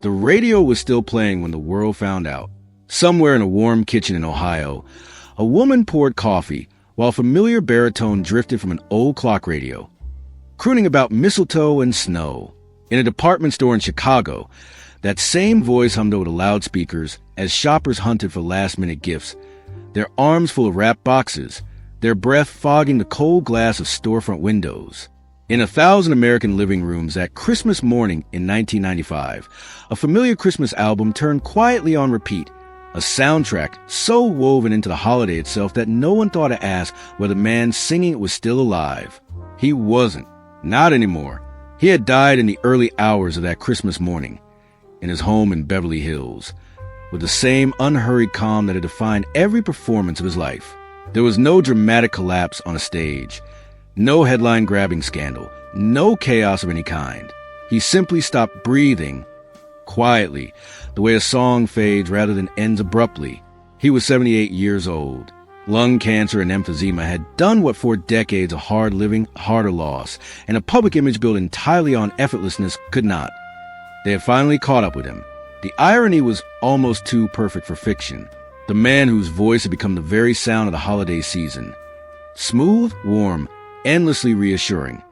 The radio was still playing when the world found out. Somewhere in a warm kitchen in Ohio, a woman poured coffee while a familiar baritone drifted from an old clock radio, crooning about mistletoe and snow. In a department store in Chicago, that same voice hummed over the loudspeakers as shoppers hunted for last-minute gifts, their arms full of wrapped boxes, their breath fogging the cold glass of storefront windows. In 1,000 American living rooms that Christmas morning in 1995, a familiar Christmas album turned quietly on repeat, a soundtrack so woven into the holiday itself that no one thought to ask whether the man singing it was still alive. He wasn't. Not anymore. He had died in the early hours of that Christmas morning, in his home in Beverly Hills, with the same unhurried calm that had defined every performance of his life. There was no dramatic collapse on a stage, no headline-grabbing scandal, no chaos of any kind. He simply stopped breathing quietly, the way a song fades rather than ends abruptly. He was 78 years old. Lung cancer and emphysema had done what 4 decades of hard living, harder loss, and a public image built entirely on effortlessness could not. They had finally caught up with him. The irony was almost too perfect for fiction. The man whose voice had become the very sound of the holiday season, smooth, warm, endlessly reassuring,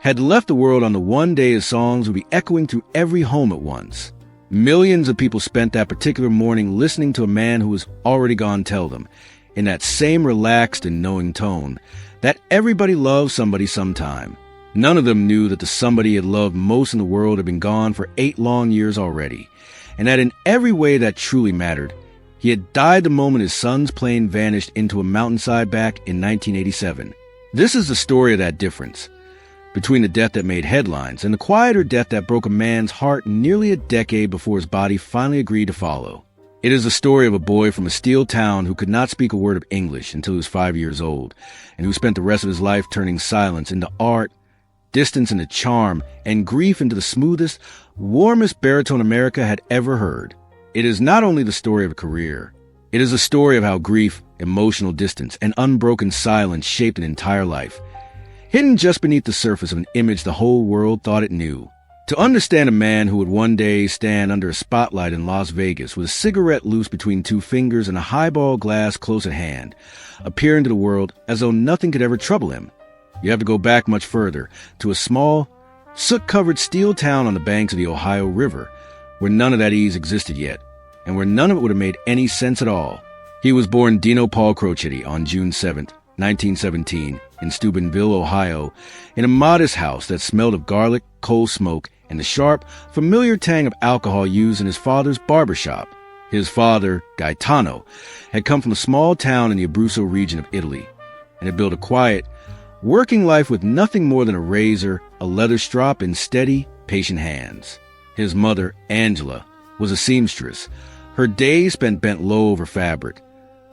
had left the world on the one day his songs would be echoing through every home at once. Millions of people spent that particular morning listening to a man who was already gone tell them, in that same relaxed and knowing tone, that everybody loves somebody sometime. None of them knew that the somebody he had loved most in the world had been gone for 8 long years already, and that in every way that truly mattered, he had died the moment his son's plane vanished into a mountainside back in 1987. This is the story of that difference between the death that made headlines and the quieter death that broke a man's heart nearly a decade before his body finally agreed to follow. It is the story of a boy from a steel town who could not speak a word of English until he was 5 years old, and who spent the rest of his life turning silence into art, distance into charm, and grief into the smoothest, warmest baritone America had ever heard. It is not only the story of a career. It is a story of how grief, emotional distance, and unbroken silence shaped an entire life, hidden just beneath the surface of an image the whole world thought it knew. To understand a man who would one day stand under a spotlight in Las Vegas with a cigarette loose between 2 fingers and a highball glass close at hand, appear into the world as though nothing could ever trouble him, you have to go back much further, to a small, soot-covered steel town on the banks of the Ohio River, where none of that ease existed yet, and where none of it would have made any sense at all. He was born Dino Paul Crocetti on June 7, 1917, in Steubenville, Ohio, in a modest house that smelled of garlic, coal smoke, and the sharp, familiar tang of alcohol used in his father's barber shop. His father, Gaetano, had come from a small town in the Abruzzo region of Italy, and had built a quiet, working life with nothing more than a razor, a leather strop, and steady, patient hands. His mother, Angela, was a seamstress, her days spent bent low over fabric,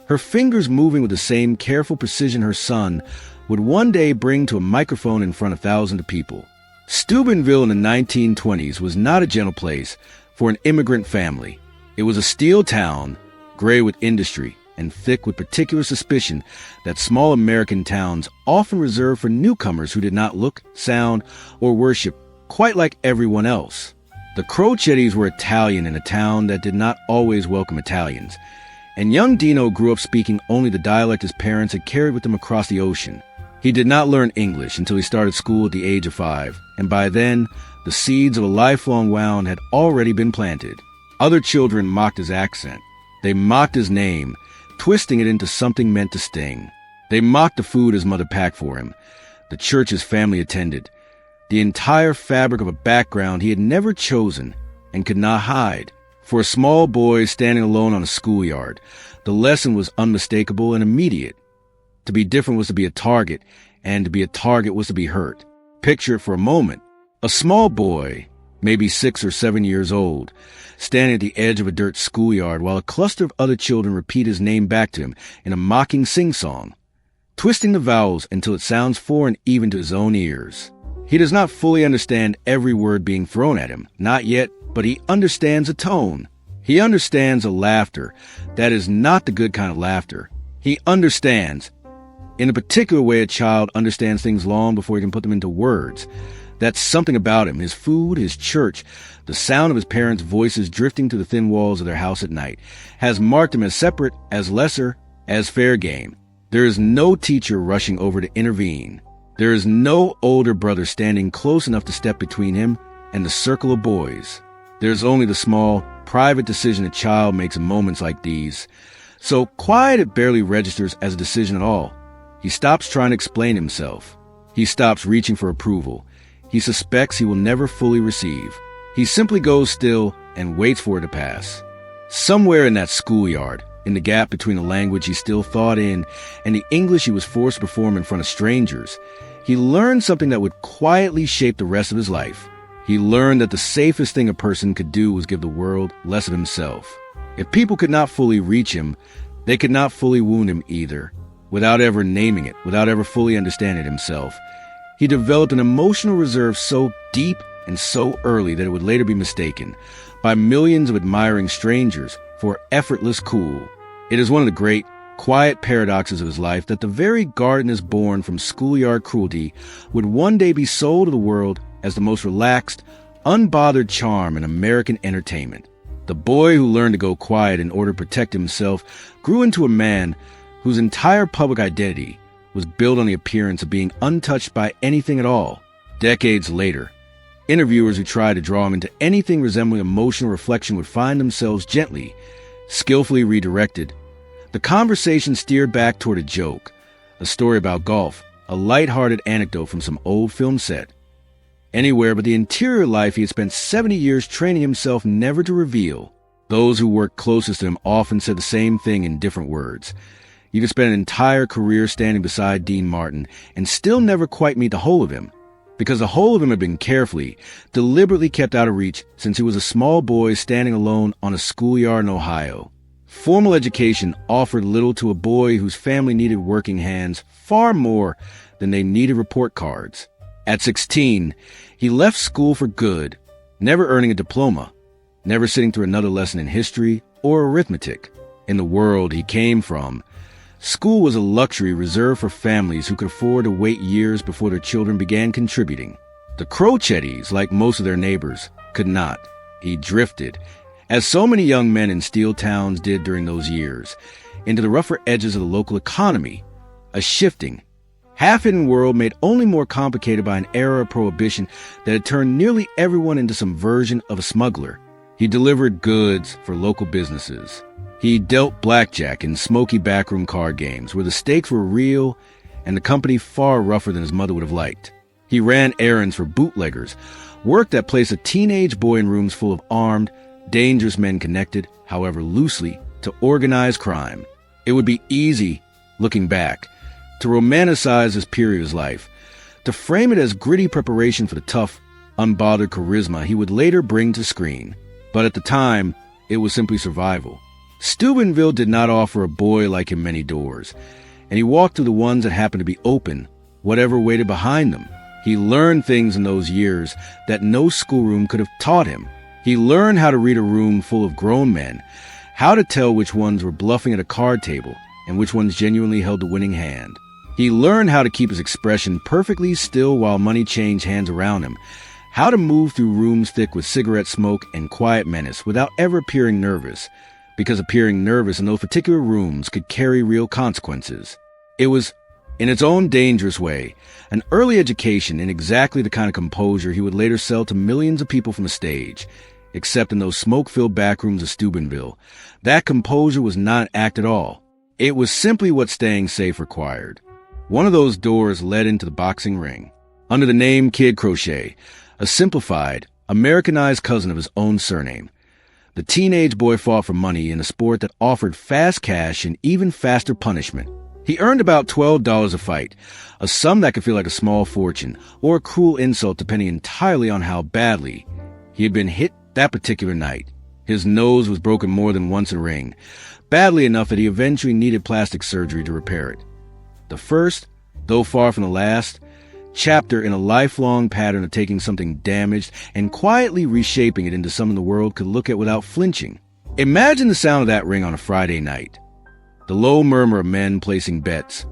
her fingers moving with the same careful precision her son would one day bring to a microphone in front of thousands of people. Steubenville in the 1920s was not a gentle place for an immigrant family. It was a steel town, gray with industry and thick with particular suspicion that small American towns often reserved for newcomers who did not look, sound, or worship quite like everyone else. The Crocettis were Italian in a town that did not always welcome Italians, and young Dino grew up speaking only the dialect his parents had carried with them across the ocean. He did not learn English until he started school at the age of 5, and by then, the seeds of a lifelong wound had already been planted. Other children mocked his accent. They mocked his name, twisting it into something meant to sting. They mocked the food his mother packed for him, the church his family attended, the entire fabric of a background he had never chosen and could not hide. For a small boy standing alone on a schoolyard, the lesson was unmistakable and immediate. To be different was to be a target, and to be a target was to be hurt. Picture it for a moment. A small boy, maybe 6 or 7 years old, standing at the edge of a dirt schoolyard while a cluster of other children repeat his name back to him in a mocking sing-song, twisting the vowels until it sounds foreign even to his own ears. He does not fully understand every word being thrown at him, not yet, but he understands a tone. He understands a laughter that is not the good kind of laughter. He understands, in a particular way a child understands things long before he can put them into words, That something about him, his food, his church, the sound of his parents' voices drifting to the thin walls of their house at night, has marked him as separate, as lesser, as fair game. There is no teacher rushing over to intervene. There is no older brother standing close enough to step between him and the circle of boys. There's only the small, private decision a child makes in moments like these. So quiet it barely registers as a decision at all. He stops trying to explain himself. He stops reaching for approval. He suspects he will never fully receive. He simply goes still and waits for it to pass. Somewhere in that schoolyard, in the gap between the language he still thought in and the English he was forced to perform in front of strangers, he learned something that would quietly shape the rest of his life. He learned that the safest thing a person could do was give the world less of himself. If people could not fully reach him, they could not fully wound him either. Without ever naming it, without ever fully understanding it himself, he developed an emotional reserve so deep and so early that it would later be mistaken by millions of admiring strangers for effortless cool. It is one of the great, quiet paradoxes of his life that the very gardeners born from schoolyard cruelty would one day be sold to the world as the most relaxed, unbothered charm in American entertainment. The boy who learned to go quiet in order to protect himself grew into a man whose entire public identity was built on the appearance of being untouched by anything at all. Decades later, interviewers who tried to draw him into anything resembling emotional reflection would find themselves gently, skillfully redirected. The conversation steered back toward a joke, a story about golf, a light-hearted anecdote from some old film set. Anywhere but the interior life he had spent 70 years training himself never to reveal. Those who worked closest to him often said the same thing in different words. You could spend an entire career standing beside Dean Martin and still never quite meet the whole of him, because the whole of him had been carefully, deliberately kept out of reach since he was a small boy standing alone on a schoolyard in Ohio. Formal education offered little to a boy whose family needed working hands far more than they needed report cards. At 16, he left school for good, never earning a diploma, never sitting through another lesson in history or arithmetic. In the world he came from, school was a luxury reserved for families who could afford to wait years before their children began contributing. The Crochettis, like most of their neighbors, could not. He drifted, as so many young men in steel towns did during those years, into the rougher edges of the local economy, a shifting, half-hidden world made only more complicated by an era of prohibition that had turned nearly everyone into some version of a smuggler. He delivered goods for local businesses. He dealt blackjack in smoky backroom card games where the stakes were real and the company far rougher than his mother would have liked. He ran errands for bootleggers, work that placed a teenage boy in rooms full of armed, dangerous men connected, however loosely, to organized crime. It would be easy, looking back, to romanticize this period of his life, to frame it as gritty preparation for the tough, unbothered charisma he would later bring to screen. But at the time, it was simply survival. Steubenville did not offer a boy like him many doors, and he walked through the ones that happened to be open, whatever waited behind them. He learned things in those years that no schoolroom could have taught him. He learned how to read a room full of grown men, how to tell which ones were bluffing at a card table and which ones genuinely held the winning hand. He learned how to keep his expression perfectly still while money changed hands around him, how to move through rooms thick with cigarette smoke and quiet menace without ever appearing nervous, because appearing nervous in those particular rooms could carry real consequences. It was, in its own dangerous way, an early education in exactly the kind of composure he would later sell to millions of people from the stage. Except in those smoke-filled backrooms of Steubenville, that composure was not an act at all. It was simply what staying safe required. One of those doors led into the boxing ring. Under the name Kid Crochet, a simplified, Americanized cousin of his own surname, the teenage boy fought for money in a sport that offered fast cash and even faster punishment. He earned about $12 a fight, a sum that could feel like a small fortune or a cruel insult depending entirely on how badly he had been hit that particular night. His nose was broken more than once in a ring, badly enough that he eventually needed plastic surgery to repair it. The first, though far from the last, chapter in a lifelong pattern of taking something damaged and quietly reshaping it into something the world could look at without flinching. Imagine the sound of that ring on a Friday night. The low murmur of men placing bets,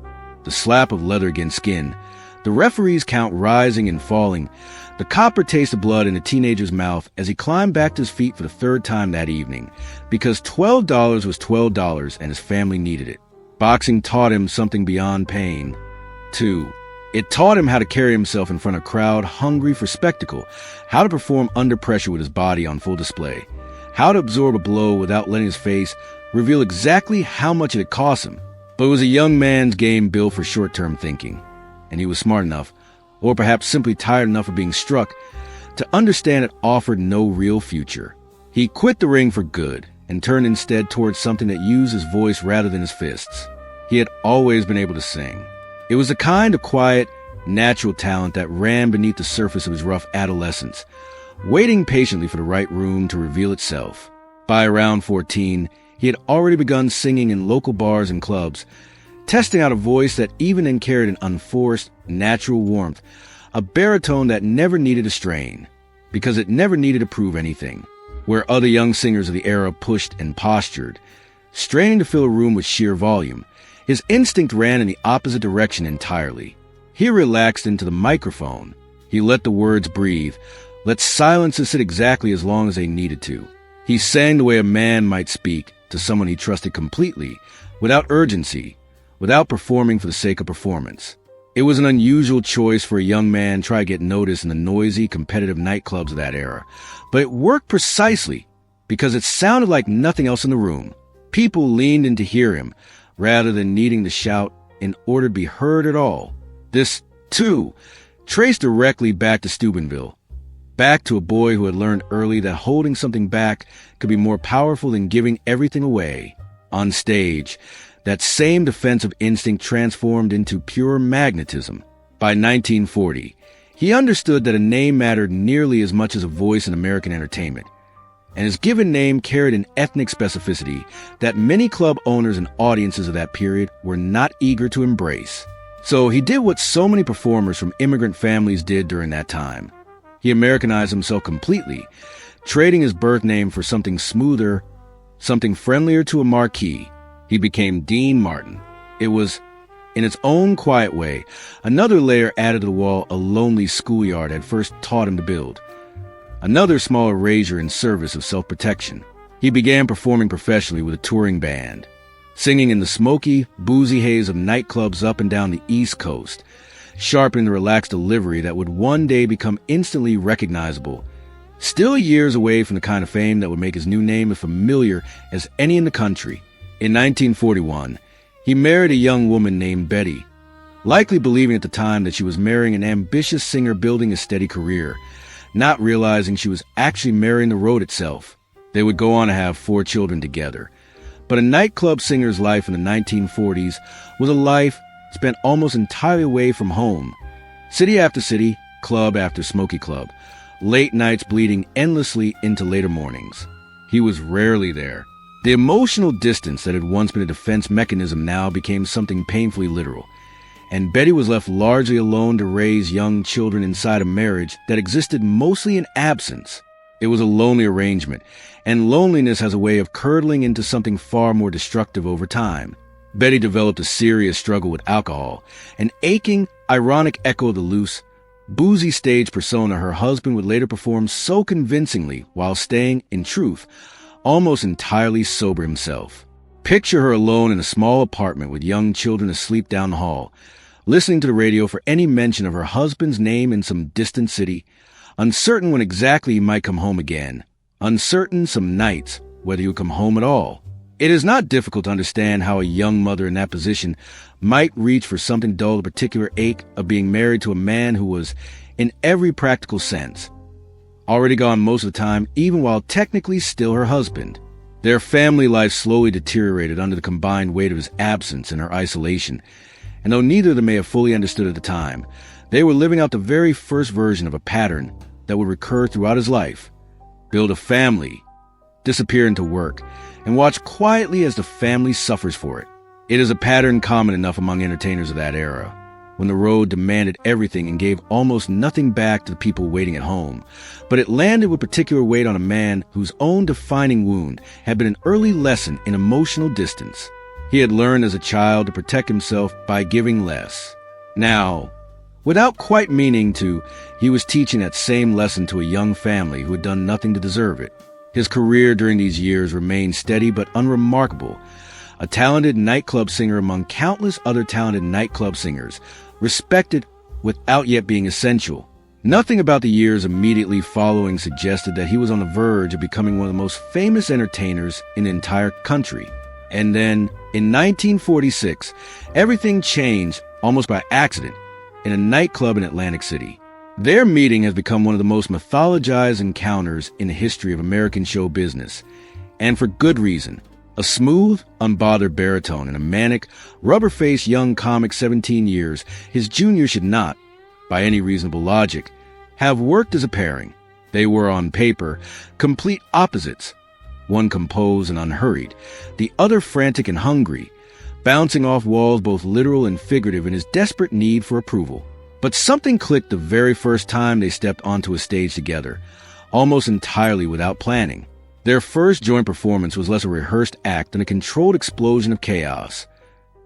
the slap of leather against skin, The referee's count rising and falling, the copper tasted blood in the teenager's mouth as he climbed back to his feet for the third time that evening, because $12 was $12 and his family needed it. Boxing taught him something beyond pain. 2. It taught him how to carry himself in front of a crowd hungry for spectacle, how to perform under pressure with his body on full display, how to absorb a blow without letting his face reveal exactly how much it had cost him. But it was a young man's game built for short-term thinking, and he was smart enough, or perhaps simply tired enough of being struck, to understand it offered no real future. He quit the ring for good and turned instead towards something that used his voice rather than his fists. He had always been able to sing. It was a kind of quiet, natural talent that ran beneath the surface of his rough adolescence, waiting patiently for the right room to reveal itself. By around 14, he had already begun singing in local bars and clubs, testing out a voice that even then carried an unforced, natural warmth, a baritone that never needed a strain, because it never needed to prove anything. Where other young singers of the era pushed and postured, straining to fill a room with sheer volume, his instinct ran in the opposite direction entirely. He relaxed into the microphone. He let the words breathe, let silences sit exactly as long as they needed to. He sang the way a man might speak to someone he trusted completely, without urgency, without performing for the sake of performance. It was an unusual choice for a young man trying to get noticed in the noisy, competitive nightclubs of that era, but it worked precisely because it sounded like nothing else in the room. People leaned in to hear him, rather than needing to shout in order to be heard at all. This, too, traced directly back to Steubenville, back to a boy who had learned early that holding something back could be more powerful than giving everything away. On stage, that same defensive instinct transformed into pure magnetism. By 1940, he understood that a name mattered nearly as much as a voice in American entertainment, and his given name carried an ethnic specificity that many club owners and audiences of that period were not eager to embrace. So he did what so many performers from immigrant families did during that time. He Americanized himself completely, trading his birth name for something smoother, something friendlier to a marquee. He became Dean Martin. It was, in its own quiet way, another layer added to the wall a lonely schoolyard had first taught him to build. Another small erasure in service of self-protection. He began performing professionally with a touring band, singing in the smoky, boozy haze of nightclubs up and down the East Coast, sharpening the relaxed delivery that would one day become instantly recognizable, still years away from the kind of fame that would make his new name as familiar as any in the country. In 1941, he married a young woman named Betty, likely believing at the time that she was marrying an ambitious singer building a steady career, not realizing she was actually marrying the road itself. They would go on to have 4 children together. But a nightclub singer's life in the 1940s was a life spent almost entirely away from home. City after city, club after smoky club, late nights bleeding endlessly into later mornings. He was rarely there. The emotional distance that had once been a defense mechanism now became something painfully literal, and Betty was left largely alone to raise young children inside a marriage that existed mostly in absence. It was a lonely arrangement, and loneliness has a way of curdling into something far more destructive over time. Betty developed a serious struggle with alcohol, an aching, ironic echo of the loose, boozy stage persona her husband would later perform so convincingly while staying, in truth, almost entirely sober himself. Picture her alone in a small apartment with young children asleep down the hall, listening to the radio for any mention of her husband's name in some distant city, uncertain when exactly he might come home again, uncertain some nights whether he would come home at all. It is not difficult to understand how a young mother in that position might reach for something to dull the particular ache of being married to a man who was, in every practical sense, already gone most of the time, even while technically still her husband. Their family life slowly deteriorated under the combined weight of his absence and her isolation, and though neither of them may have fully understood at the time, they were living out the very first version of a pattern that would recur throughout his life. Build a family, disappear into work, and watch quietly as the family suffers for it. It is a pattern common enough among entertainers of that era, when the road demanded everything and gave almost nothing back to the people waiting at home. But it landed with particular weight on a man whose own defining wound had been an early lesson in emotional distance. He had learned as a child to protect himself by giving less. Now, Without quite meaning to, he was teaching that same lesson to a young family who had done nothing to deserve it. His career during these years remained steady but unremarkable. A talented nightclub singer among countless other talented nightclub singers, respected without yet being essential. Nothing about the years immediately following suggested that he was on the verge of becoming one of the most famous entertainers in the entire country. And then, in 1946, everything changed almost by accident in a nightclub in Atlantic City. Their meeting has become one of the most mythologized encounters in the history of American show business. And for good reason. A smooth, unbothered baritone and a manic, rubber-faced young comic 17 years, his junior should not, by any reasonable logic, have worked as a pairing. They were, on paper, complete opposites. One composed and unhurried, the other frantic and hungry, bouncing off walls both literal and figurative in his desperate need for approval. But something clicked the very first time they stepped onto a stage together, almost entirely without planning. Their first joint performance was less a rehearsed act than a controlled explosion of chaos.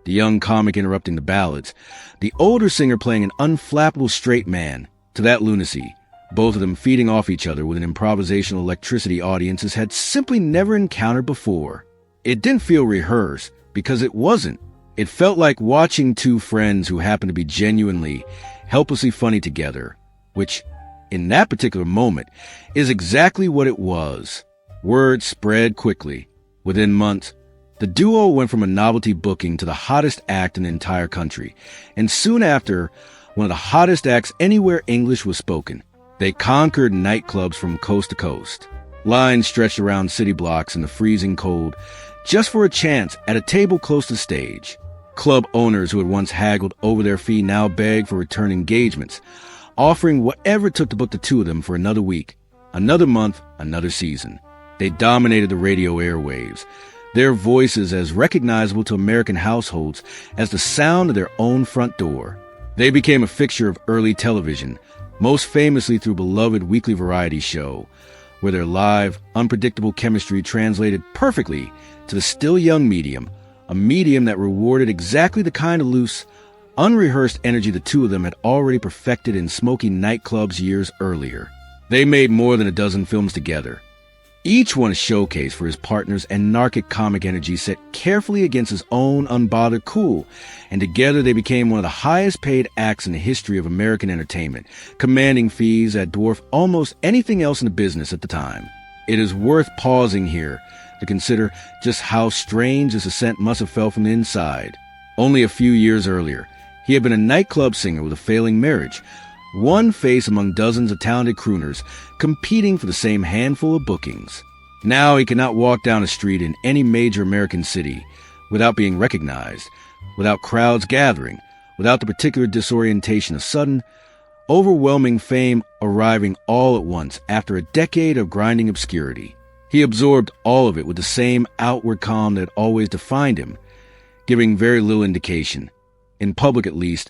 The young comic interrupting the ballads, the older singer playing an unflappable straight man to that lunacy, both of them feeding off each other with an improvisational electricity audiences had simply never encountered before. It didn't feel rehearsed, because it wasn't. It felt like watching two friends who happened to be genuinely, helplessly funny together, which, in that particular moment, is exactly what it was. Word spread quickly. Within months, the duo went from a novelty booking to the hottest act in the entire country, and soon after, one of the hottest acts anywhere English was spoken. They conquered nightclubs from coast to coast. Lines stretched around city blocks in the freezing cold, just for a chance at a table close to stage. Club owners who had once haggled over their fee now begged for return engagements, offering whatever it took to book the two of them for another week, another month, another season. They dominated the radio airwaves, their voices as recognizable to American households as the sound of their own front door. They became a fixture of early television, most famously through beloved weekly variety show, where their live, unpredictable chemistry translated perfectly to the still young medium, a medium that rewarded exactly the kind of loose, unrehearsed energy the two of them had already perfected in smoky nightclubs years earlier. They made more than a dozen films together, each one a showcase for his partner's anarchic comic energy set carefully against his own unbothered cool, and together they became one of the highest paid acts in the history of American entertainment, commanding fees that dwarf almost anything else in the business at the time. It is worth pausing here to consider just how strange this ascent must have felt from the inside. Only a few years earlier, he had been a nightclub singer with a failing marriage, one face among dozens of talented crooners competing for the same handful of bookings. Now he cannot walk down a street in any major American city without being recognized, without crowds gathering, without the particular disorientation of sudden, overwhelming fame arriving all at once after a decade of grinding obscurity. He absorbed all of it with the same outward calm that had always defined him, giving very little indication, in public at least,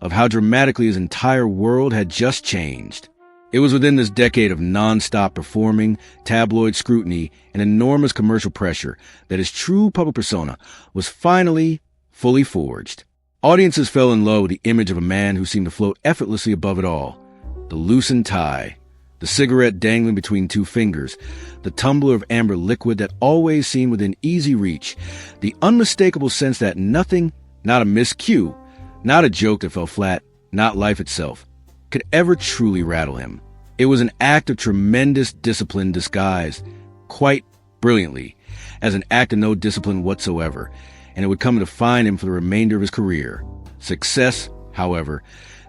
of how dramatically his entire world had just changed. It was within this decade of non-stop performing, tabloid scrutiny, and enormous commercial pressure that his true public persona was finally fully forged. Audiences fell in love with the image of a man who seemed to float effortlessly above it all. The loosened tie, the cigarette dangling between two fingers, the tumbler of amber liquid that always seemed within easy reach, the unmistakable sense that nothing, not a miscue, not a joke that fell flat, not life itself, could ever truly rattle him. It was an act of tremendous discipline disguised, quite brilliantly, as an act of no discipline whatsoever, and it would come to define him for the remainder of his career. Success, however,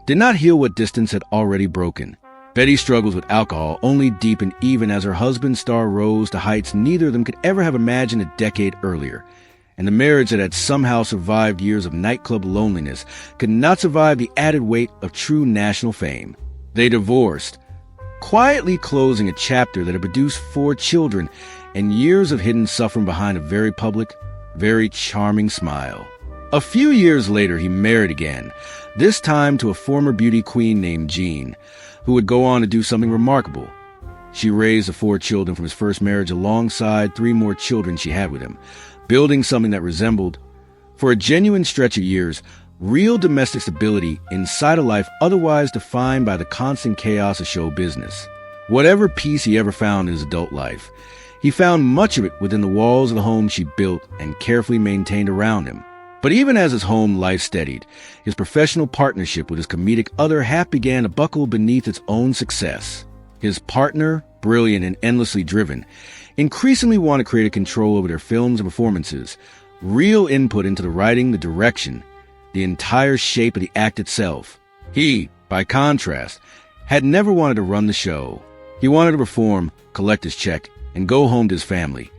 did not heal what distance had already broken. Betty's struggles with alcohol only deepened even as her husband's star rose to heights neither of them could ever have imagined a decade earlier. And the marriage that had somehow survived years of nightclub loneliness could not survive the added weight of true national fame. They divorced, quietly closing a chapter that had produced 4 children and years of hidden suffering behind a very public, very charming smile. A few years later, he married again, this time to a former beauty queen named Jean, who would go on to do something remarkable. She raised the 4 children from his first marriage alongside 3 more children she had with him, building something that resembled, for a genuine stretch of years, real domestic stability inside a life otherwise defined by the constant chaos of show business. Whatever peace he ever found in his adult life, he found much of it within the walls of the home she built and carefully maintained around him. But even as his home life steadied, his professional partnership with his comedic other half began to buckle beneath its own success. His partner, brilliant and endlessly driven, increasingly wanted creative control over their films and performances, real input into the writing, the direction, the entire shape of the act itself. He, by contrast, had never wanted to run the show. He wanted to perform, collect his check, and go home to his family.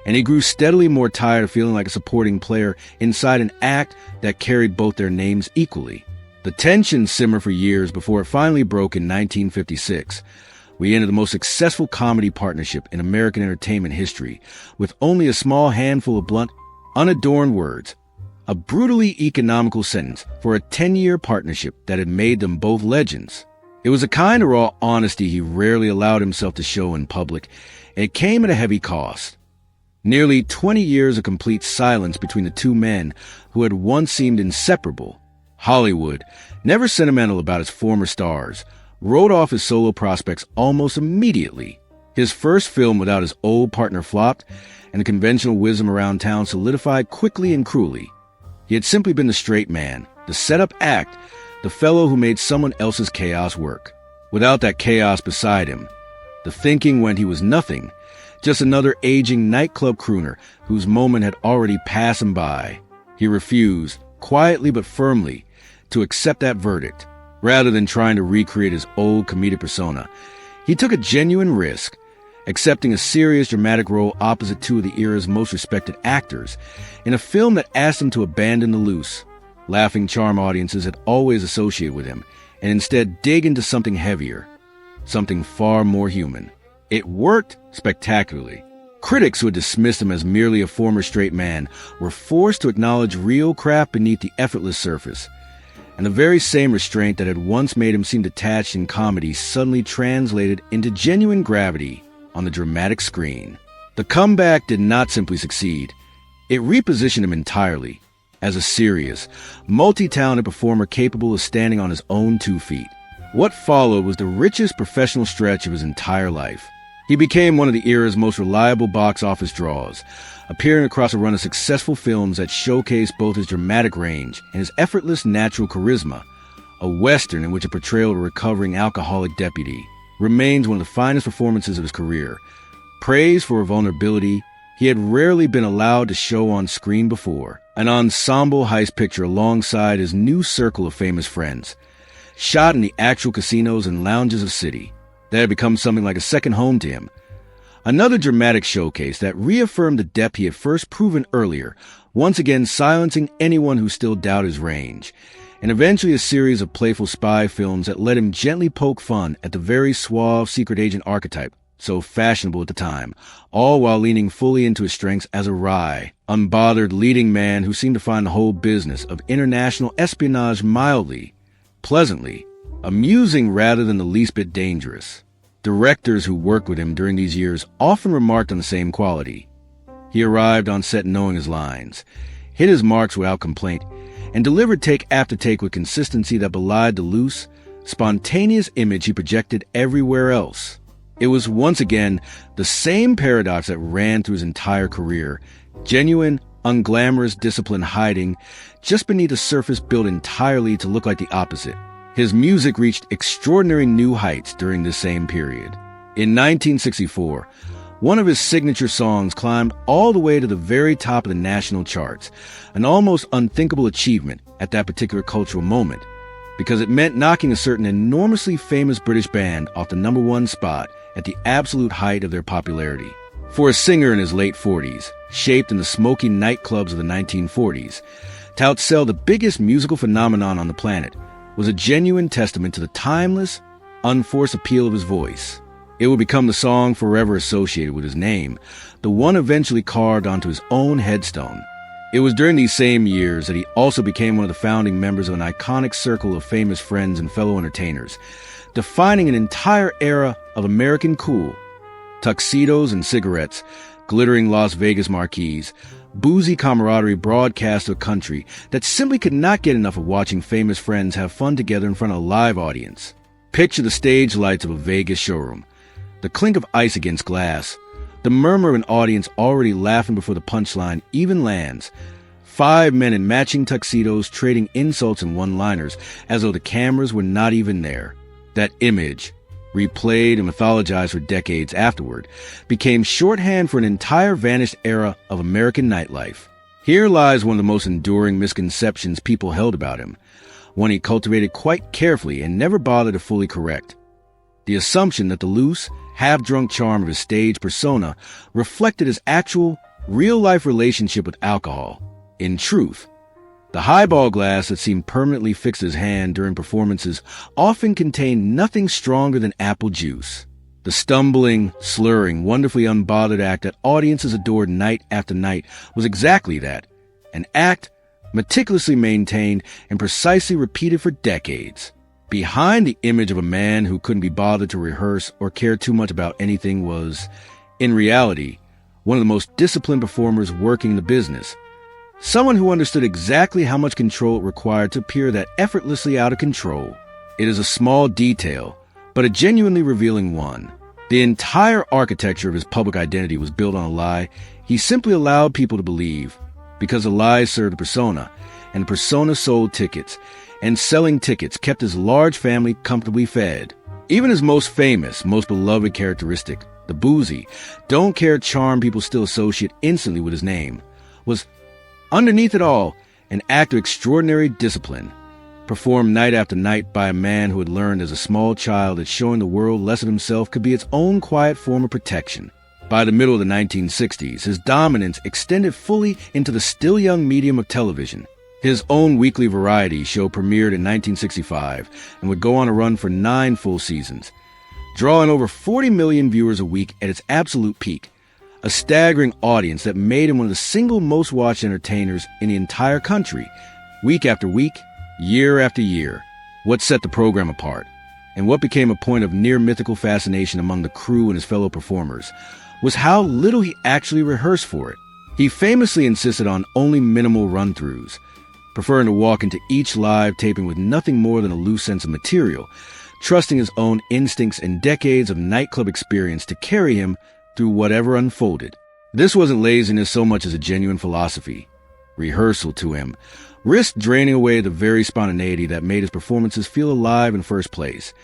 And he grew steadily more tired of feeling like a supporting player inside an act that carried both their names equally. The tension simmered for years before it finally broke in 1956. We ended the most successful comedy partnership in American entertainment history, with only a small handful of blunt, unadorned words, a brutally economical sentence for a 10-year partnership that had made them both legends. It was a kind of raw honesty he rarely allowed himself to show in public, and it came at a heavy cost. Nearly 20 years of complete silence between the two men who had once seemed inseparable. Hollywood, never sentimental about its former stars, wrote off his solo prospects almost immediately. His first film without his old partner flopped, and the conventional wisdom around town solidified quickly and cruelly. He had simply been the straight man, the set-up act, the fellow who made someone else's chaos work. Without that chaos beside him, the thinking went he was nothing, just another aging nightclub crooner whose moment had already passed him by. He refused, quietly but firmly, to accept that verdict. Rather than trying to recreate his old comedic persona, he took a genuine risk, accepting a serious dramatic role opposite two of the era's most respected actors in a film that asked him to abandon the loose, laughing charm audiences had always associated with him and instead dig into something heavier, something far more human. It worked spectacularly. Critics who had dismissed him as merely a former straight man were forced to acknowledge real craft beneath the effortless surface, and the very same restraint that had once made him seem detached in comedy suddenly translated into genuine gravity on the dramatic screen. The comeback did not simply succeed. It repositioned him entirely as a serious, multi-talented performer capable of standing on his own 2 feet. What followed was the richest professional stretch of his entire life. He became one of the era's most reliable box office draws, appearing across a run of successful films that showcased both his dramatic range and his effortless natural charisma. A Western in which a portrayal of a recovering alcoholic deputy remains one of the finest performances of his career. Praised for a vulnerability he had rarely been allowed to show on screen before. An ensemble heist picture alongside his new circle of famous friends, shot in the actual casinos and lounges of the city, that had become something like a second home to him. Another dramatic showcase that reaffirmed the depth he had first proven earlier, once again silencing anyone who still doubted his range. And eventually a series of playful spy films that let him gently poke fun at the very suave secret agent archetype, so fashionable at the time, all while leaning fully into his strengths as a wry, unbothered leading man who seemed to find the whole business of international espionage mildly, pleasantly, amusing rather than the least bit dangerous. Directors who worked with him during these years often remarked on the same quality. He arrived on set knowing his lines, hit his marks without complaint, and delivered take after take with consistency that belied the loose, spontaneous image he projected everywhere else. It was once again the same paradox that ran through his entire career, genuine, unglamorous discipline hiding just beneath a surface built entirely to look like the opposite. His music reached extraordinary new heights during this same period. In 1964, one of his signature songs climbed all the way to the very top of the national charts, an almost unthinkable achievement at that particular cultural moment, because it meant knocking a certain enormously famous British band off the #1 spot at the absolute height of their popularity. For a singer in his late 40s, shaped in the smoky nightclubs of the 1940s, to outsell the biggest musical phenomenon on the planet was a genuine testament to the timeless, unforced appeal of his voice. It would become the song forever associated with his name, the one eventually carved onto his own headstone. It was during these same years that he also became one of the founding members of an iconic circle of famous friends and fellow entertainers, defining an entire era of American cool. Tuxedos and cigarettes, glittering Las Vegas marquees, boozy camaraderie broadcast to a country that simply could not get enough of watching famous friends have fun together in front of a live audience. Picture the stage lights of a Vegas showroom, the clink of ice against glass, the murmur of an audience already laughing before the punchline even lands. 5 men in matching tuxedos trading insults and one-liners as though the cameras were not even there. That image, replayed and mythologized for decades afterward, became shorthand for an entire vanished era of American nightlife. Here lies one of the most enduring misconceptions people held about him, one he cultivated quite carefully and never bothered to fully correct. The assumption that the loose, half-drunk charm of his stage persona reflected his actual, real-life relationship with alcohol. In truth, the highball glass that seemed permanently fixed to his hand during performances often contained nothing stronger than apple juice. The stumbling, slurring, wonderfully unbothered act that audiences adored night after night was exactly that, an act meticulously maintained and precisely repeated for decades. Behind the image of a man who couldn't be bothered to rehearse or care too much about anything was, in reality, one of the most disciplined performers working the business. Someone who understood exactly how much control it required to appear that effortlessly out of control. It is a small detail, but a genuinely revealing one. The entire architecture of his public identity was built on a lie he simply allowed people to believe, because the lie served the persona, and the persona sold tickets, and selling tickets kept his large family comfortably fed. Even his most famous, most beloved characteristic, the boozy, don't-care charm people still associate instantly with his name, was underneath it all, an act of extraordinary discipline, performed night after night by a man who had learned as a small child that showing the world less of himself could be its own quiet form of protection. By the middle of the 1960s, his dominance extended fully into the still young medium of television. His own weekly variety show premiered in 1965 and would go on to run for 9 full seasons, drawing over 40 million viewers a week at its absolute peak. A staggering audience that made him one of the single most watched entertainers in the entire country, week after week, year after year. What set the program apart, and what became a point of near-mythical fascination among the crew and his fellow performers, was how little he actually rehearsed for it. He famously insisted on only minimal run-throughs, preferring to walk into each live taping with nothing more than a loose sense of material, trusting his own instincts and decades of nightclub experience to carry him through whatever unfolded. This wasn't laziness so much as a genuine philosophy. Rehearsal, to him, risked draining away the very spontaneity that made his performances feel alive in first place,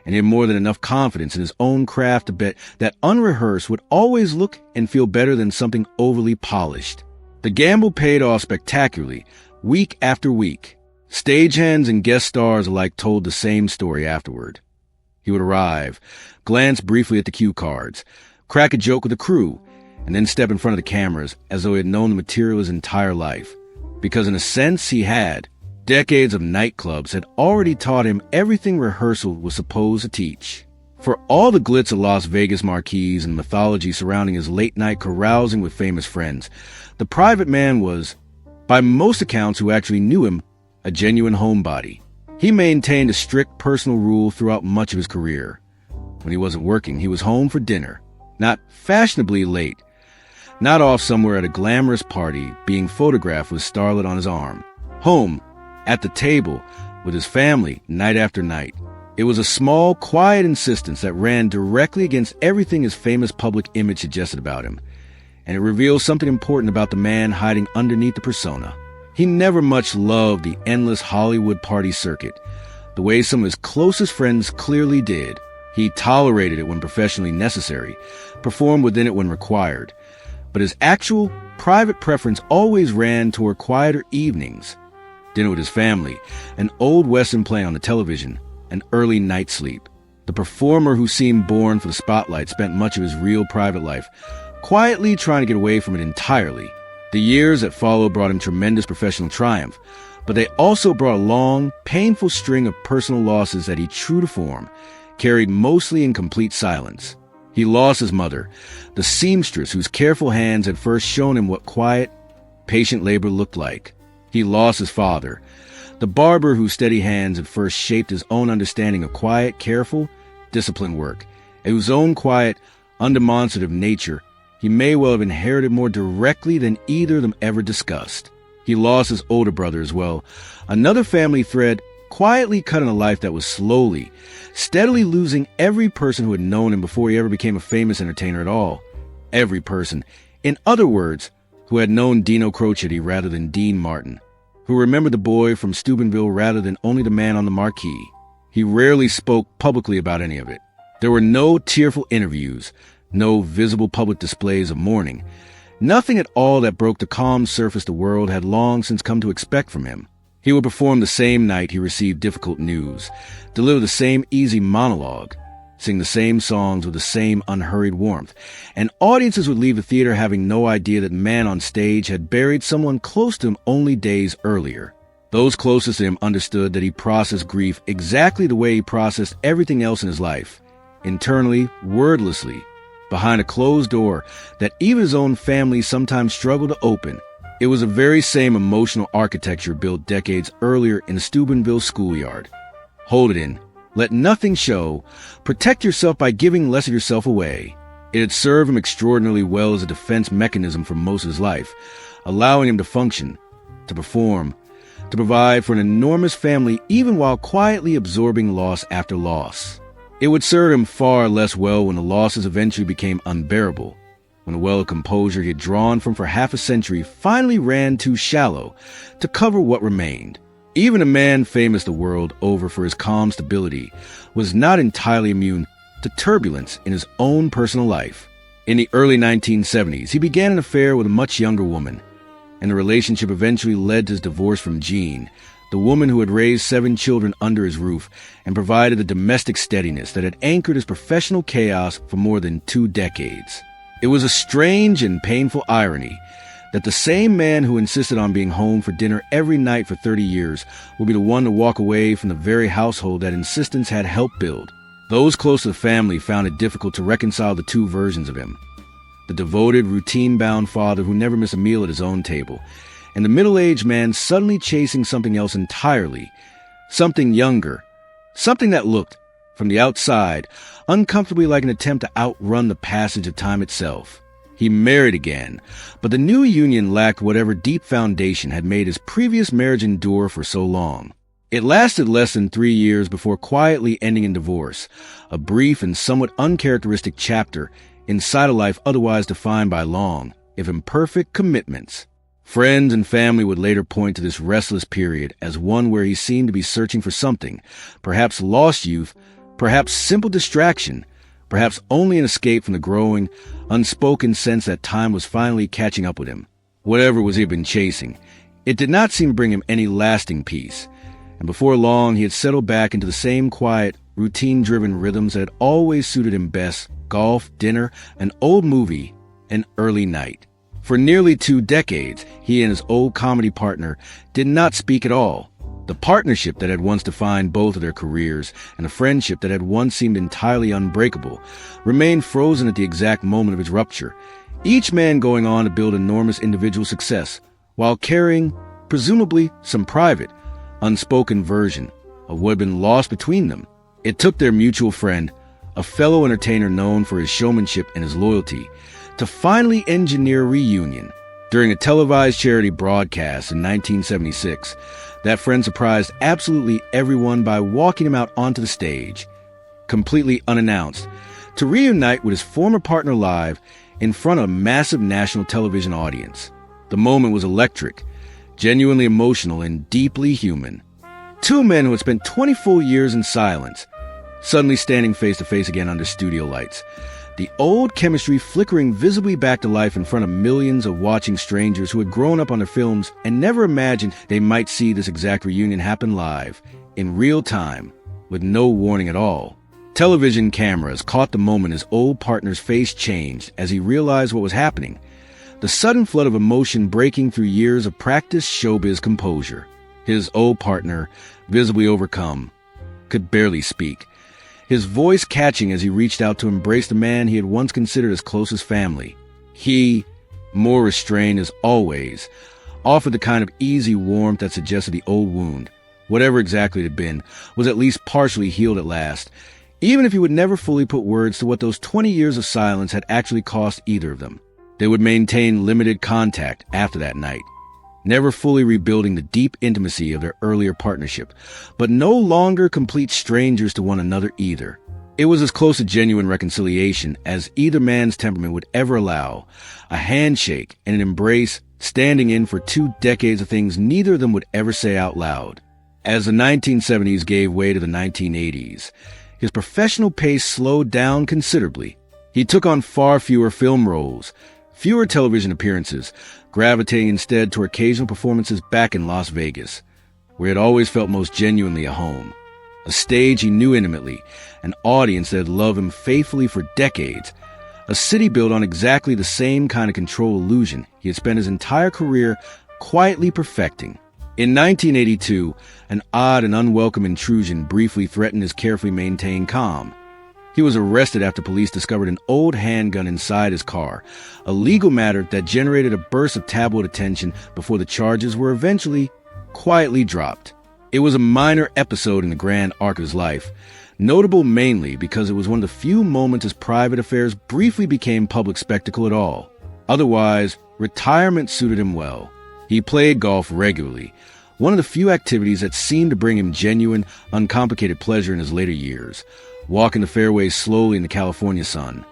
and he had more than enough confidence in his own craft to bet that unrehearsed would always look and feel better than something overly polished. The gamble paid off spectacularly, week after week. Stagehands and guest stars alike told the same story afterward. He would arrive, glance briefly at the cue cards, crack a joke with the crew, and then step in front of the cameras as though he had known the material his entire life. Because in a sense he had. Decades of nightclubs had already taught him everything rehearsal was supposed to teach. For all the glitz of Las Vegas marquees and mythology surrounding his late-night carousing with famous friends, the private man was, by most accounts who actually knew him, a genuine homebody. He maintained a strict personal rule throughout much of his career. When he wasn't working, he was home for dinner. Not fashionably late, not off somewhere at a glamorous party being photographed with a starlet on his arm. Home, at the table, with his family, night after night. It was a small, quiet insistence that ran directly against everything his famous public image suggested about him, and it reveals something important about the man hiding underneath the persona. He never much loved the endless Hollywood party circuit, the way some of his closest friends clearly did. He tolerated it when professionally necessary, performed within it when required, but his actual, private preference always ran toward quieter evenings, dinner with his family, an old Western play on the television, an early night sleep. The performer who seemed born for the spotlight spent much of his real private life quietly trying to get away from it entirely. The years that followed brought him tremendous professional triumph, but they also brought a long, painful string of personal losses that he, true to form, carried mostly in complete silence. He lost his mother, the seamstress whose careful hands had first shown him what quiet, patient labor looked like. He lost his father, the barber whose steady hands had first shaped his own understanding of quiet, careful, disciplined work, and whose own quiet, undemonstrative nature He may well have inherited more directly than either of them ever discussed. He lost his older brother as well, another family thread quietly cut in a life that was slowly, steadily losing every person who had known him before he ever became a famous entertainer at all. Every person. In other words, who had known Dino Crocetti rather than Dean Martin, who remembered the boy from Steubenville rather than only the man on the marquee. He rarely spoke publicly about any of it. There were no tearful interviews, no visible public displays of mourning, nothing at all that broke the calm surface the world had long since come to expect from him. He would perform the same night he received difficult news, deliver the same easy monologue, sing the same songs with the same unhurried warmth, and audiences would leave the theater having no idea that man on stage had buried someone close to him only days earlier. Those closest to him understood that he processed grief exactly the way he processed everything else in his life, internally, wordlessly, behind a closed door that even his own family sometimes struggled to open. It was the very same emotional architecture built decades earlier in the Steubenville schoolyard. Hold it in. Let nothing show. Protect yourself by giving less of yourself away. It had served him extraordinarily well as a defense mechanism for most of his life, allowing him to function, to perform, to provide for an enormous family even while quietly absorbing loss after loss. It would serve him far less well when the losses eventually became unbearable, when the well of composure he had drawn from for half a century finally ran too shallow to cover what remained. Even a man famous the world over for his calm stability was not entirely immune to turbulence in his own personal life. In the early 1970s, he began an affair with a much younger woman, and the relationship eventually led to his divorce from Jean, the woman who had raised 7 children under his roof and provided the domestic steadiness that had anchored his professional chaos for more than 2 decades. It was a strange and painful irony that the same man who insisted on being home for dinner every night for 30 years would be the one to walk away from the very household that insistence had helped build. Those close to the family found it difficult to reconcile the two versions of him. The devoted, routine-bound father who never missed a meal at his own table, and the middle-aged man suddenly chasing something else entirely, something younger, something that looked, from the outside, uncomfortably like an attempt to outrun the passage of time itself. He married again, but the new union lacked whatever deep foundation had made his previous marriage endure for so long. It lasted less than 3 years before quietly ending in divorce, a brief and somewhat uncharacteristic chapter inside a life otherwise defined by long, if imperfect, commitments. Friends and family would later point to this restless period as one where he seemed to be searching for something, perhaps lost youth, perhaps simple distraction, perhaps only an escape from the growing, unspoken sense that time was finally catching up with him. Whatever it was he had been chasing, it did not seem to bring him any lasting peace, and before long he had settled back into the same quiet, routine-driven rhythms that had always suited him best: golf, dinner, an old movie, and early night. For nearly 2 decades, he and his old comedy partner did not speak at all. The partnership that had once defined both of their careers and the friendship that had once seemed entirely unbreakable remained frozen at the exact moment of its rupture, each man going on to build enormous individual success while carrying, presumably, some private, unspoken version of what had been lost between them. It took their mutual friend, a fellow entertainer known for his showmanship and his loyalty, to finally engineer a reunion. During a televised charity broadcast in 1976, that friend surprised absolutely everyone by walking him out onto the stage, completely unannounced, to reunite with his former partner live in front of a massive national television audience. The moment was electric, genuinely emotional, and deeply human. 2 men who had spent 20 full years in silence, suddenly standing face to face again under studio lights, the old chemistry flickering visibly back to life in front of millions of watching strangers who had grown up on their films and never imagined they might see this exact reunion happen live, in real time, with no warning at all. Television cameras caught the moment his old partner's face changed as he realized what was happening, the sudden flood of emotion breaking through years of practiced showbiz composure. His old partner, visibly overcome, could barely speak, his voice catching as he reached out to embrace the man he had once considered his closest family. He, more restrained as always, offered the kind of easy warmth that suggested the old wound, whatever exactly it had been, was at least partially healed at last, even if he would never fully put words to what those 20 years of silence had actually cost either of them. They would maintain limited contact after that night, never fully rebuilding the deep intimacy of their earlier partnership, but no longer complete strangers to one another either. It was as close to genuine reconciliation as either man's temperament would ever allow, a handshake and an embrace standing in for 2 decades of things neither of them would ever say out loud. As the 1970s gave way to the 1980s, his professional pace slowed down considerably. He took on far fewer film roles, fewer television appearances, gravitating instead toward occasional performances back in Las Vegas, where he had always felt most genuinely at home. A stage he knew intimately, an audience that had loved him faithfully for decades, a city built on exactly the same kind of control illusion he had spent his entire career quietly perfecting. In 1982, an odd and unwelcome intrusion briefly threatened his carefully maintained calm. He was arrested after police discovered an old handgun inside his car, a legal matter that generated a burst of tabloid attention before the charges were eventually quietly dropped. It was a minor episode in the grand arc of his life, notable mainly because it was one of the few moments his private affairs briefly became public spectacle at all. Otherwise, retirement suited him well. He played golf regularly, one of the few activities that seemed to bring him genuine, uncomplicated pleasure in his later years, walking the fairways slowly in the California sun,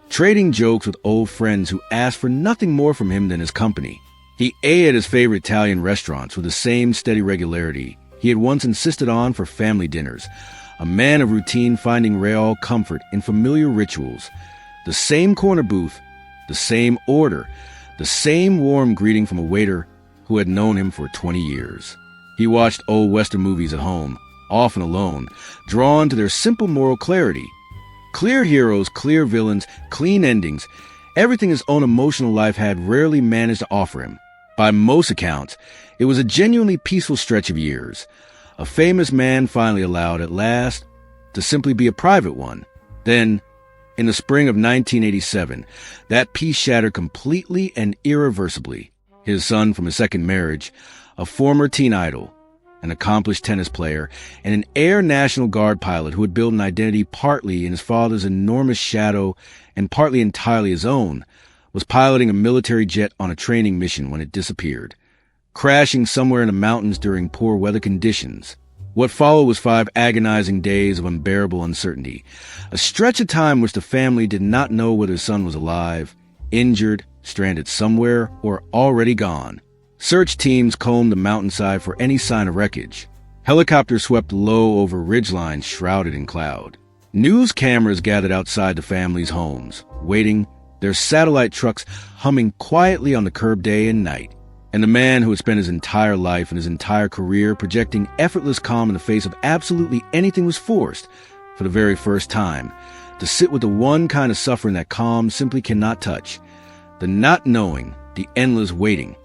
trading jokes with old friends who asked for nothing more from him than his company. He ate at his favorite Italian restaurants with the same steady regularity he had once insisted on for family dinners, a man of routine finding real comfort in familiar rituals, the same corner booth, the same order, the same warm greeting from a waiter who had known him for 20 years. He watched old Western movies at home, often alone, drawn to their simple moral clarity. Clear heroes, clear villains, clean endings, everything his own emotional life had rarely managed to offer him. By most accounts, it was a genuinely peaceful stretch of years. A famous man finally allowed at last to simply be a private one. Then, in the spring of 1987, that peace shattered completely and irreversibly. His son from his second marriage, a former teen idol, an accomplished tennis player, and an Air National Guard pilot who had built an identity partly in his father's enormous shadow and partly entirely his own, was piloting a military jet on a training mission when it disappeared, crashing somewhere in the mountains during poor weather conditions. What followed was 5 agonizing days of unbearable uncertainty, a stretch of time which the family did not know whether his son was alive, injured, stranded somewhere, or already gone. Search teams combed the mountainside for any sign of wreckage. Helicopters swept low over ridgelines shrouded in cloud. News cameras gathered outside the family's homes, waiting, their satellite trucks humming quietly on the curb day and night. And the man who had spent his entire life and his entire career projecting effortless calm in the face of absolutely anything was forced, for the very first time, to sit with the one kind of suffering that calm simply cannot touch. The not knowing, the endless waiting,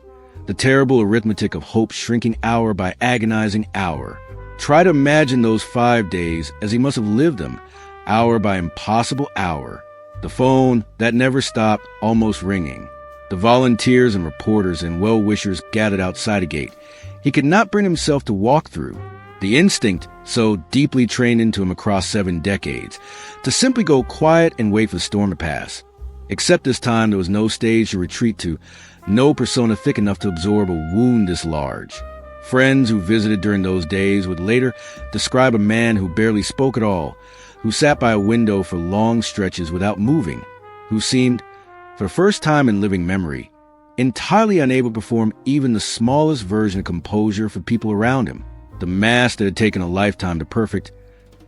the terrible arithmetic of hope shrinking hour by agonizing hour. Try to imagine those 5 days as he must have lived them, hour by impossible hour. The phone that never stopped, almost ringing. The volunteers and reporters and well-wishers gathered outside a gate he could not bring himself to walk through. The instinct, so deeply trained into him across 7 decades, to simply go quiet and wait for the storm to pass. Except this time there was no stage to retreat to, no persona thick enough to absorb a wound this large. Friends who visited during those days would later describe a man who barely spoke at all, who sat by a window for long stretches without moving, who seemed, for the first time in living memory, entirely unable to perform even the smallest version of composure for people around him. The mask that had taken a lifetime to perfect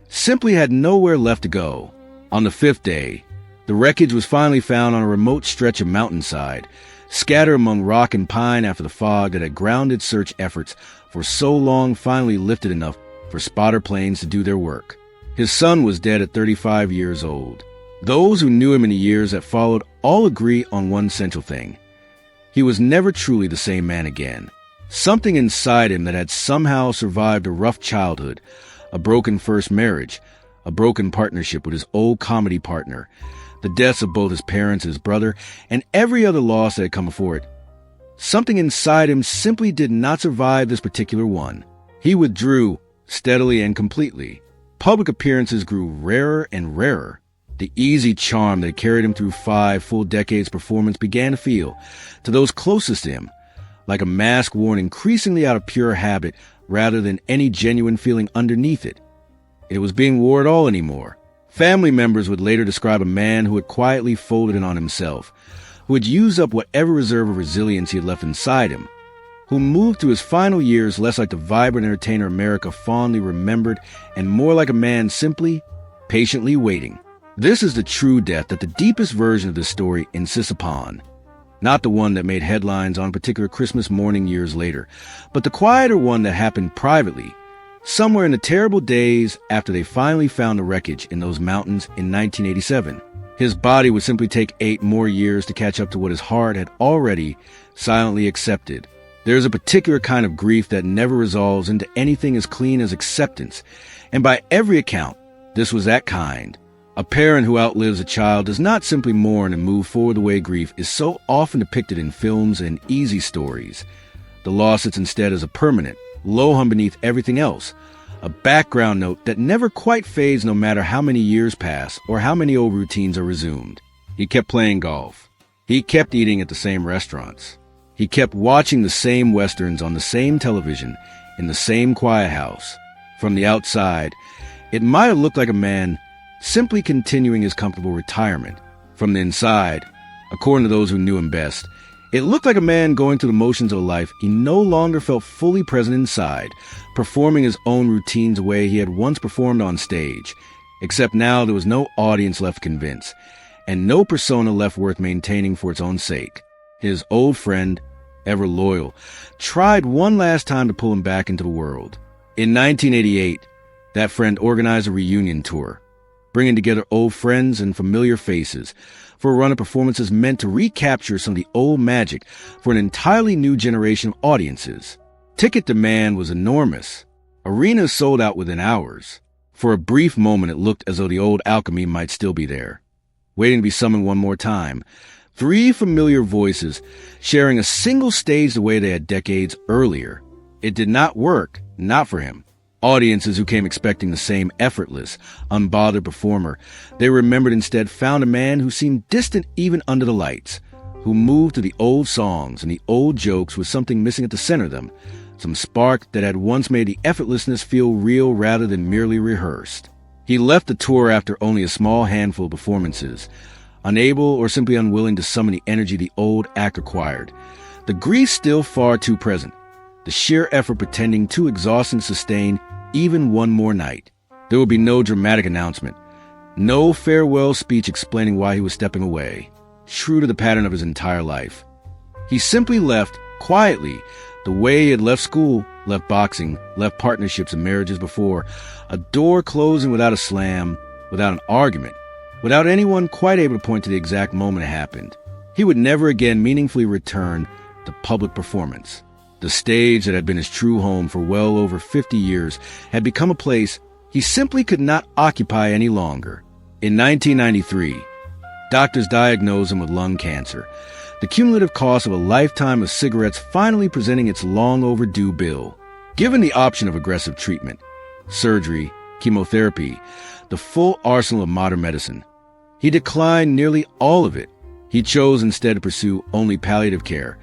simply had nowhere left to go. On the 5th day, the wreckage was finally found on a remote stretch of mountainside, scattered among rock and pine after the fog that had grounded search efforts for so long finally lifted enough for spotter planes to do their work. His son was dead at 35 years old. Those who knew him in the years that followed all agree on one central thing. He was never truly the same man again. Something inside him that had somehow survived a rough childhood, a broken first marriage, a broken partnership with his old comedy partner, the deaths of both his parents, his brother, and every other loss that had come before it. Something inside him simply did not survive this particular one. He withdrew steadily and completely. Public appearances grew rarer and rarer. The easy charm that carried him through 5 full decades' performance began to feel, to those closest to him, like a mask worn increasingly out of pure habit rather than any genuine feeling underneath it. It was being worn at all anymore. Family members would later describe a man who had quietly folded in on himself, who had used up whatever reserve of resilience he had left inside him, who moved through his final years less like the vibrant entertainer America fondly remembered and more like a man simply, patiently waiting. This is the true death that the deepest version of this story insists upon. Not the one that made headlines on a particular Christmas morning years later, but the quieter one that happened privately, somewhere in the terrible days after they finally found the wreckage in those mountains in 1987. His body would simply take 8 more years to catch up to what his heart had already silently accepted. There is a particular kind of grief that never resolves into anything as clean as acceptance, and by every account, this was that kind. A parent who outlives a child does not simply mourn and move forward the way grief is so often depicted in films and easy stories. The loss sits instead as a permanent, low hum beneath everything else, a background note that never quite fades no matter how many years pass or how many old routines are resumed. He kept playing golf. He kept eating at the same restaurants. He kept watching the same westerns on the same television in the same quiet house. From the outside, it might have looked like a man simply continuing his comfortable retirement. From the inside, according to those who knew him best, it looked like a man going through the motions of a life he no longer felt fully present inside, performing his own routines the way he had once performed on stage. Except now there was no audience left to convince, and no persona left worth maintaining for its own sake. His old friend, ever loyal, tried one last time to pull him back into the world. In 1988, that friend organized a reunion tour, bringing together old friends and familiar faces for a run of performances meant to recapture some of the old magic for an entirely new generation of audiences. Ticket demand was enormous. Arenas sold out within hours. For a brief moment, it looked as though the old alchemy might still be there, waiting to be summoned one more time. 3 familiar voices sharing a single stage the way they had decades earlier. It did not work, not for him. Audiences who came expecting the same effortless, unbothered performer, they remembered instead found a man who seemed distant even under the lights, who moved to the old songs and the old jokes with something missing at the center of them, some spark that had once made the effortlessness feel real rather than merely rehearsed. He left the tour after only a small handful of performances, unable or simply unwilling to summon the energy the old act required. The grief still far too present, the sheer effort pretending too exhausting to sustain even one more night. There would be no dramatic announcement, no farewell speech explaining why he was stepping away, true to the pattern of his entire life. He simply left, quietly, the way he had left school, left boxing, left partnerships and marriages before, a door closing without a slam, without an argument, without anyone quite able to point to the exact moment it happened. He would never again meaningfully return to public performance. The stage that had been his true home for well over 50 years had become a place he simply could not occupy any longer. In 1993, doctors diagnosed him with lung cancer, the cumulative cost of a lifetime of cigarettes finally presenting its long overdue bill. Given the option of aggressive treatment, surgery, chemotherapy, the full arsenal of modern medicine, he declined nearly all of it. He chose instead to pursue only palliative care,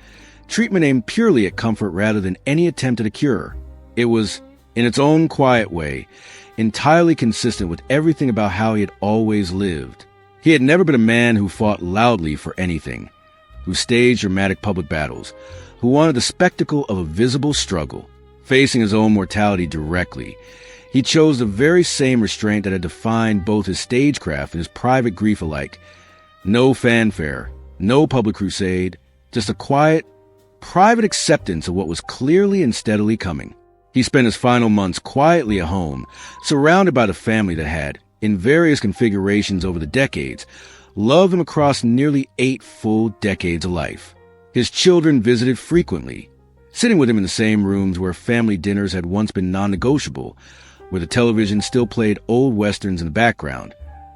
treatment aimed purely at comfort rather than any attempt at a cure. It was, in its own quiet way, entirely consistent with everything about how he had always lived. He had never been a man who fought loudly for anything, who staged dramatic public battles, who wanted the spectacle of a visible struggle. Facing his own mortality directly, he chose the very same restraint that had defined both his stagecraft and his private grief alike. No fanfare, no public crusade, just a quiet, private acceptance of what was clearly and steadily coming. He spent his final months quietly at home, surrounded by the family that had, in various configurations over the decades, loved him across nearly 8 full decades of life. His children visited frequently, sitting with him in the same rooms where family dinners had once been non-negotiable, where the television still played old westerns in the background,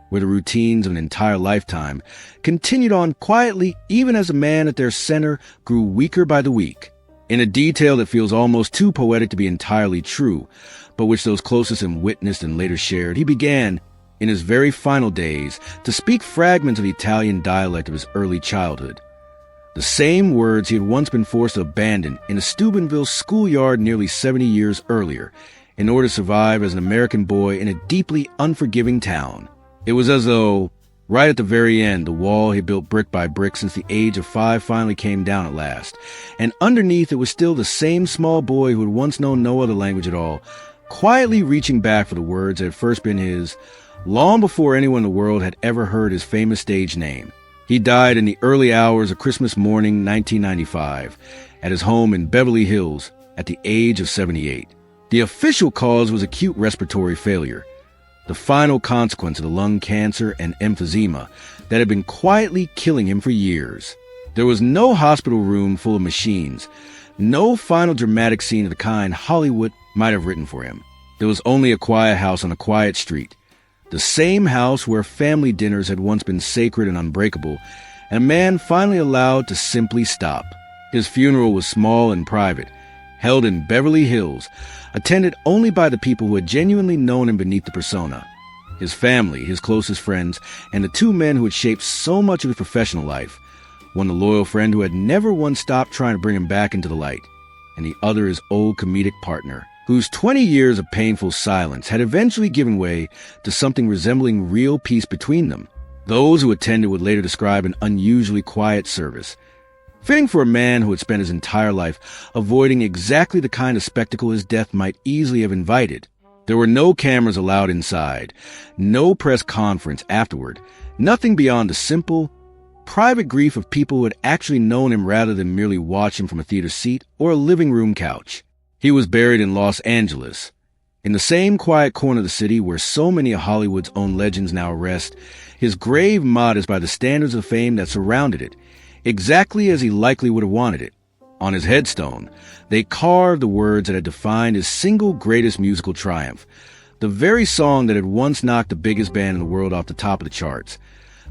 where the routines of an entire lifetime continued on quietly even as the man at their center grew weaker by the week. In a detail that feels almost too poetic to be entirely true, but which those closest to him witnessed and later shared, he began, in his very final days, to speak fragments of the Italian dialect of his early childhood. The same words he had once been forced to abandon in a Steubenville schoolyard nearly 70 years earlier in order to survive as an American boy in a deeply unforgiving town. It was as though, right at the very end, the wall he built brick by brick since the age of 5 finally came down at last, and underneath it was still the same small boy who had once known no other language at all, quietly reaching back for the words that had first been his, long before anyone in the world had ever heard his famous stage name. He died in the early hours of Christmas morning 1995 at his home in Beverly Hills at the age of 78. The official cause was acute respiratory failure, the final consequence of the lung cancer and emphysema that had been quietly killing him for years. There was no hospital room full of machines, no final dramatic scene of the kind Hollywood might have written for him. There was only a quiet house on a quiet street, the same house where family dinners had once been sacred and unbreakable, and a man finally allowed to simply stop. His funeral was small and private, held in Beverly Hills, attended only by the people who had genuinely known him beneath the persona. His family, his closest friends, and the 2 men who had shaped so much of his professional life. One the loyal friend who had never once stopped trying to bring him back into the light, and the other his old comedic partner, whose 20 years of painful silence had eventually given way to something resembling real peace between them. Those who attended would later describe an unusually quiet service, fitting for a man who had spent his entire life avoiding exactly the kind of spectacle his death might easily have invited. There were no cameras allowed inside, no press conference afterward, nothing beyond the simple, private grief of people who had actually known him rather than merely watched him from a theater seat or a living room couch. He was buried in Los Angeles, in the same quiet corner of the city where so many of Hollywood's own legends now rest, his grave modest by the standards of fame that surrounded it, exactly as he likely would have wanted it. On his headstone, they carved the words that had defined his single greatest musical triumph, the very song that had once knocked the biggest band in the world off the top of the charts,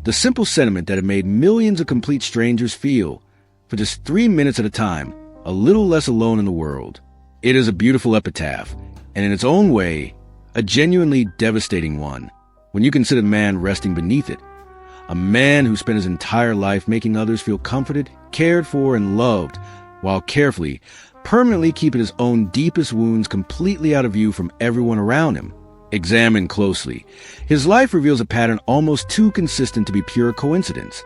the simple sentiment that had made millions of complete strangers feel, for just 3 minutes at a time, a little less alone in the world. It is a beautiful epitaph, and in its own way, a genuinely devastating one, when you consider the man resting beneath it. A man who spent his entire life making others feel comforted, cared for, and loved, while carefully, permanently keeping his own deepest wounds completely out of view from everyone around him. Examined closely, his life reveals a pattern almost too consistent to be pure coincidence,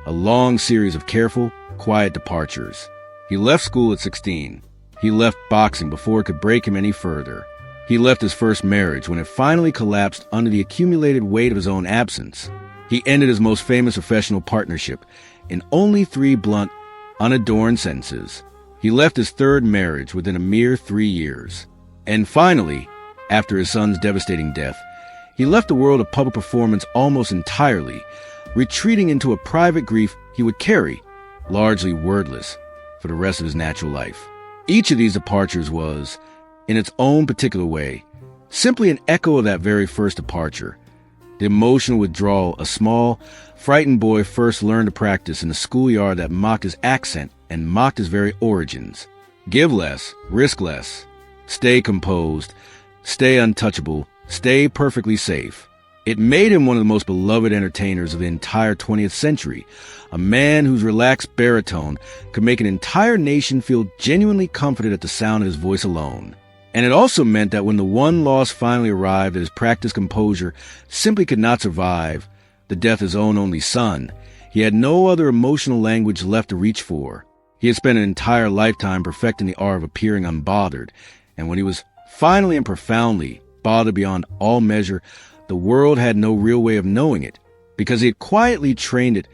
a long series of careful, quiet departures. He left school at 16. He left boxing before it could break him any further. He left his first marriage when it finally collapsed under the accumulated weight of his own absence. He ended his most famous professional partnership in only 3 blunt, unadorned sentences. He left his 3rd marriage within a mere 3 years. And finally, after his son's devastating death, he left the world of public performance almost entirely, retreating into a private grief he would carry, largely wordless, for the rest of his natural life. Each of these departures was, in its own particular way, simply an echo of that very first departure. The emotional withdrawal a small, frightened boy first learned to practice in a schoolyard that mocked his accent and mocked his very origins. Give less, risk less, stay composed, stay untouchable, stay perfectly safe. It made him one of the most beloved entertainers of the entire 20th century, a man whose relaxed baritone could make an entire nation feel genuinely comforted at the sound of his voice alone. And it also meant that when the one loss finally arrived that his practiced composure simply could not survive, the death of his own only son, he had no other emotional language left to reach for. He had spent an entire lifetime perfecting the art of appearing unbothered, and when he was finally and profoundly bothered beyond all measure, the world had no real way of knowing it, because he had quietly trained it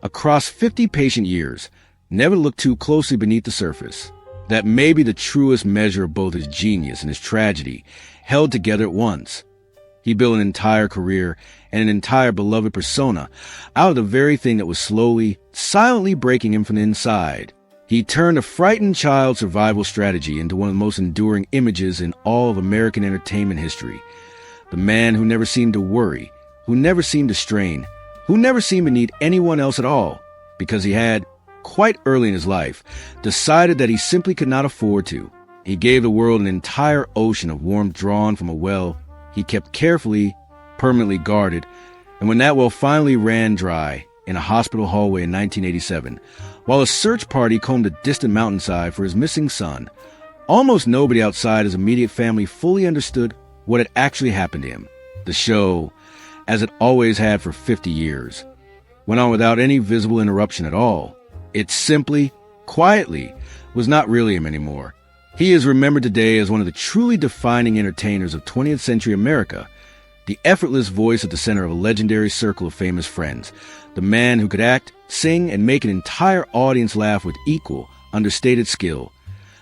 across 50 patient years, never looked too closely beneath the surface. That may be the truest measure of both his genius and his tragedy, held together at once. He built an entire career and an entire beloved persona out of the very thing that was slowly, silently breaking him from the inside. He turned a frightened child's survival strategy into one of the most enduring images in all of American entertainment history. The man who never seemed to worry, who never seemed to strain, who never seemed to need anyone else at all, because he had, quite early in his life, decided that he simply could not afford to. He gave the world an entire ocean of warmth drawn from a well he kept carefully, permanently guarded, and when that well finally ran dry in a hospital hallway in 1987, while a search party combed a distant mountainside for his missing son, almost nobody outside his immediate family fully understood what had actually happened to him. The show, as it always had for 50 years, went on without any visible interruption at all. It simply, quietly, was not really him anymore. He is remembered today as one of the truly defining entertainers of 20th century America, the effortless voice at the center of a legendary circle of famous friends, the man who could act, sing, and make an entire audience laugh with equal, understated skill,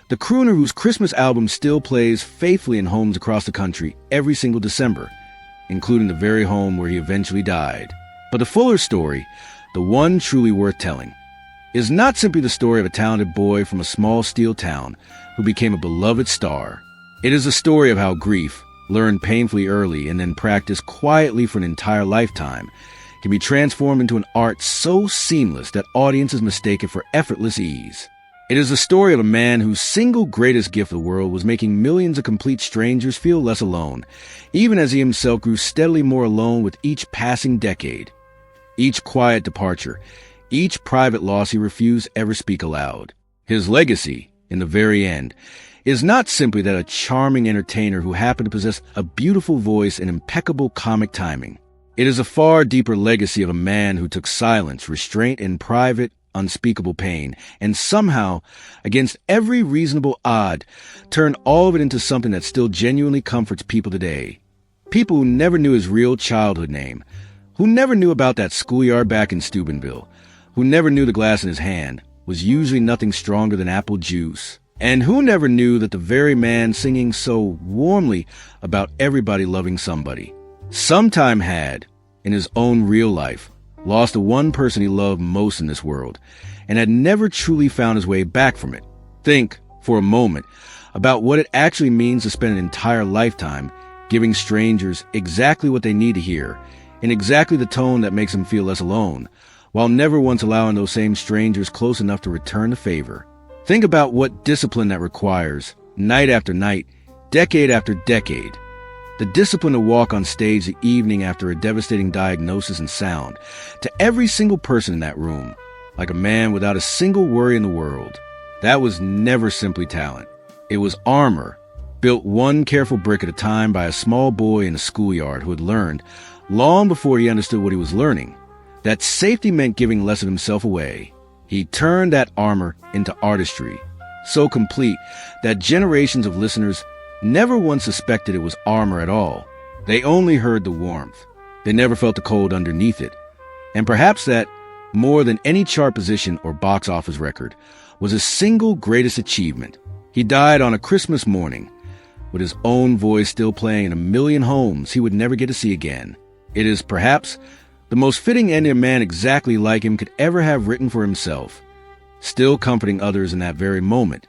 the crooner whose Christmas album still plays faithfully in homes across the country every single December, including the very home where he eventually died. But the fuller story, the one truly worth telling, is not simply the story of a talented boy from a small steel town who became a beloved star. It is a story of how grief, learned painfully early and then practiced quietly for an entire lifetime, can be transformed into an art so seamless that audiences mistake it for effortless ease. It is the story of a man whose single greatest gift of the world was making millions of complete strangers feel less alone, even as he himself grew steadily more alone with each passing decade. Each quiet departure, each private loss he refused ever speak aloud. His legacy, in the very end, is not simply that a charming entertainer who happened to possess a beautiful voice and impeccable comic timing. It is a far deeper legacy of a man who took silence, restraint, and private, unspeakable pain, and somehow, against every reasonable odd, turned all of it into something that still genuinely comforts people today. People who never knew his real childhood name, who never knew about that schoolyard back in Steubenville, who never knew the glass in his hand was usually nothing stronger than apple juice, and who never knew that the very man singing so warmly about everybody loving somebody sometime had, in his own real life, lost the one person he loved most in this world, and had never truly found his way back from it. Think, for a moment, about what it actually means to spend an entire lifetime giving strangers exactly what they need to hear, in exactly the tone that makes them feel less alone, while never once allowing those same strangers close enough to return the favor. Think about what discipline that requires, night after night, decade after decade. The discipline to walk on stage the evening after a devastating diagnosis and sound, to every single person in that room, like a man without a single worry in the world. That was never simply talent. It was armor, built one careful brick at a time by a small boy in a schoolyard who had learned, long before he understood what he was learning, that safety meant giving less of himself away. He turned that armor into artistry, so complete that generations of listeners never once suspected it was armor at all. They only heard the warmth. They never felt the cold underneath it. And perhaps that, more than any chart position or box office record, was his single greatest achievement. He died on a Christmas morning, with his own voice still playing in a million homes he would never get to see again. It is perhaps the most fitting ending a man exactly like him could ever have written for himself, still comforting others in that very moment,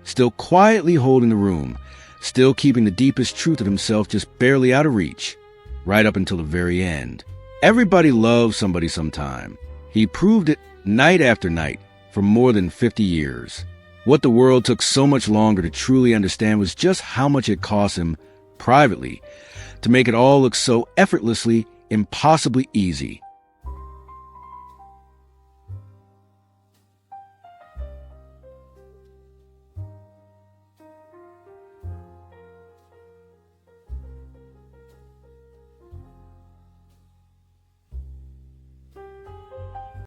still quietly holding the room, still keeping the deepest truth of himself just barely out of reach, right up until the very end. Everybody loves somebody sometime. He proved it night after night for more than 50 years. What the world took so much longer to truly understand was just how much it cost him, privately, to make it all look so effortlessly, impossibly easy.